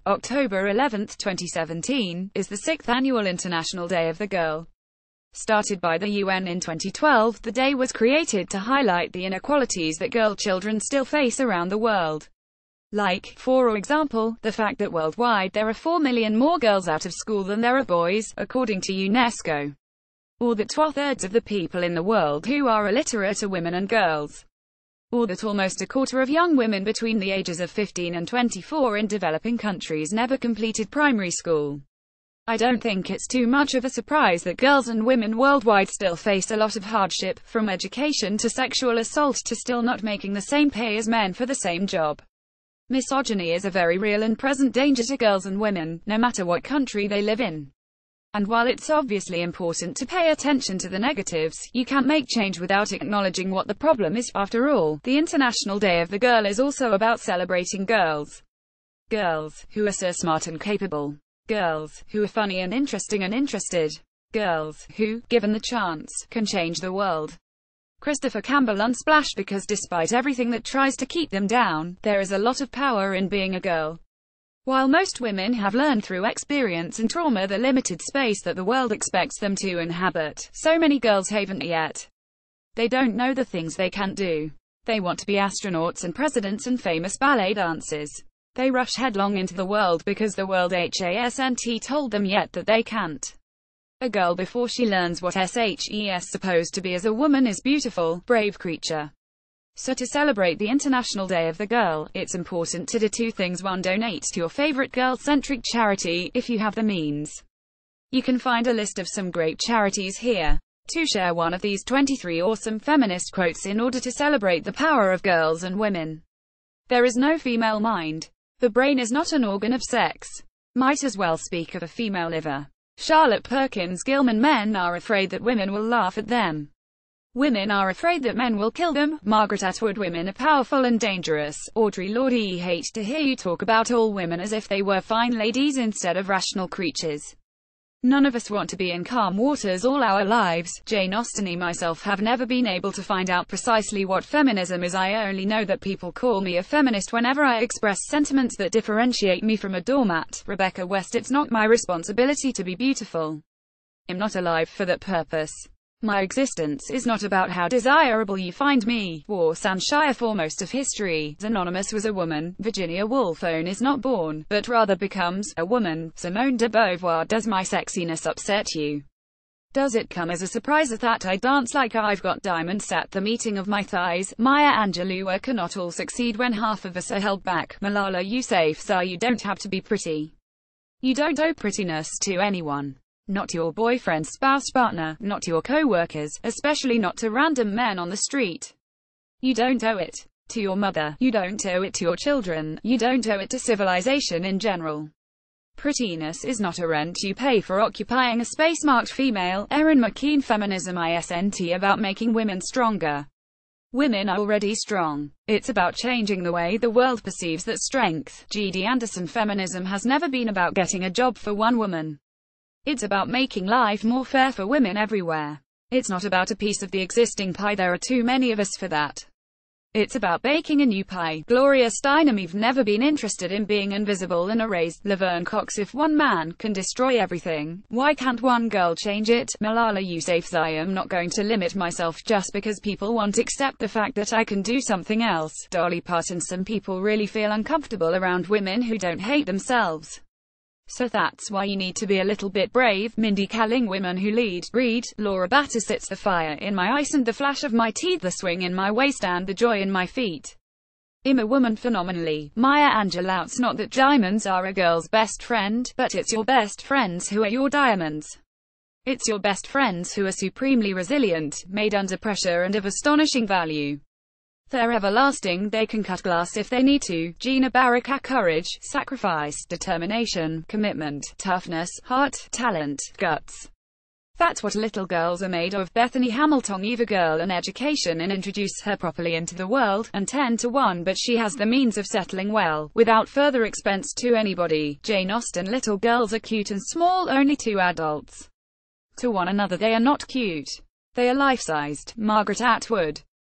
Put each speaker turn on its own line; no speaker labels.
October 11, 2017, is the 6th annual International Day of the Girl. Started by the UN in 2012, the day was created to highlight the inequalities that girl children still face around the world. Like, for example, the fact that worldwide there are 4 million more girls out of school than there are boys, according to UNESCO. Or that 2/3 of the people in the world who are illiterate are women and girls. Or that almost a quarter of young women between the ages of 15 and 24 in developing countries never completed primary school. I don't think it's too much of a surprise that girls and women worldwide still face a lot of hardship, from education to sexual assault to still not making the same pay as men for the same job. Misogyny is a very real and present danger to girls and women, no matter what country they live in. And while it's obviously important to pay attention to the negatives, you can't make change without acknowledging what the problem is. After all, the International Day of the Girl is also about celebrating girls. Girls who are so smart and capable. Girls who are funny and interesting and interested. Girls who, given the chance, can change the world. Christopher Campbell Unsplash. Because despite everything that tries to keep them down, there is a lot of power in being a girl. While most women have learned through experience and trauma the limited space that the world expects them to inhabit, so many girls haven't yet. They don't know the things they can't do. They want to be astronauts and presidents and famous ballet dancers. They rush headlong into the world because the world hasn't told them yet that they can't. A girl before she learns what SHE's supposed to be as a woman is beautiful, brave creature. So to celebrate the International Day of the Girl, it's important to do two things. 1. Donate to your favorite girl-centric charity, if you have the means. You can find a list of some great charities here. 2. Share one of these 23 awesome feminist quotes in order to celebrate the power of girls and women. There is no female mind. The brain is not an organ of sex. Might as well speak of a female liver. Charlotte Perkins Gilman. Men are afraid that women will laugh at them. Women are afraid that men will kill them. Margaret Atwood. Women are powerful and dangerous. Audre Lorde. Hate to hear you talk about all women as if they were fine ladies instead of rational creatures. None of us want to be in calm waters all our lives. Jane Austen. Myself have never been able to find out precisely what feminism is. I only know that people call me a feminist whenever I express sentiments that differentiate me from a doormat. Rebecca West. It's not my responsibility to be beautiful. I'm not alive for that purpose. My existence is not about how desirable you find me. Worcestershire. For most of history, Anonymous was a woman. Virginia Woolf is not born, but rather becomes, a woman. Simone de Beauvoir. Does my sexiness upset you? Does it come as a surprise that I dance like I've got diamonds at the meeting of my thighs? Maya Angelou. We cannot all succeed when half of us are held back. Malala Yousafzai. You don't have to be pretty. You don't owe prettiness to anyone. Not your boyfriend, spouse, partner, not your co-workers, especially not to random men on the street. You don't owe it to your mother, you don't owe it to your children, you don't owe it to civilization in general. Prettiness is not a rent you pay for occupying a space marked female. Erin McKean. Feminism isn't about making women stronger. Women are already strong. It's about changing the way the world perceives that strength. G.D. Anderson. Feminism has never been about getting a job for one woman. It's about making life more fair for women everywhere. It's not about a piece of the existing pie. There are too many of us for that. It's about baking a new pie. Gloria Steinem. We've never been interested in being invisible and erased. Laverne Cox. If one man can destroy everything, why can't one girl change it? Malala Yousafzai. I'm not going to limit myself just because people won't accept the fact that I can do something else. Dolly Parton. Some people really feel uncomfortable around women who don't hate themselves. So that's why you need to be a little bit brave. Mindy Kaling. Women who lead. Read. Laura Batters. It's the fire in my eyes and the flash of my teeth, the swing in my waist and the joy in my feet. I'm a woman phenomenally. Maya Angelou. It's not that diamonds are a girl's best friend, but it's your best friends who are your diamonds. It's your best friends who are supremely resilient, made under pressure and of astonishing value. They're everlasting. They can cut glass if they need to. Gina Baraka. Courage, sacrifice, determination, commitment, toughness, heart, talent, guts. That's what little girls are made of. Bethany Hamilton. Give a girl an education and introduce her properly into the world, and 10 to 1, but she has the means of settling well, without further expense to anybody. Jane Austen. Little girls are cute and small only to adults. To one another they are not cute. They are life-sized. Margaret Atwood.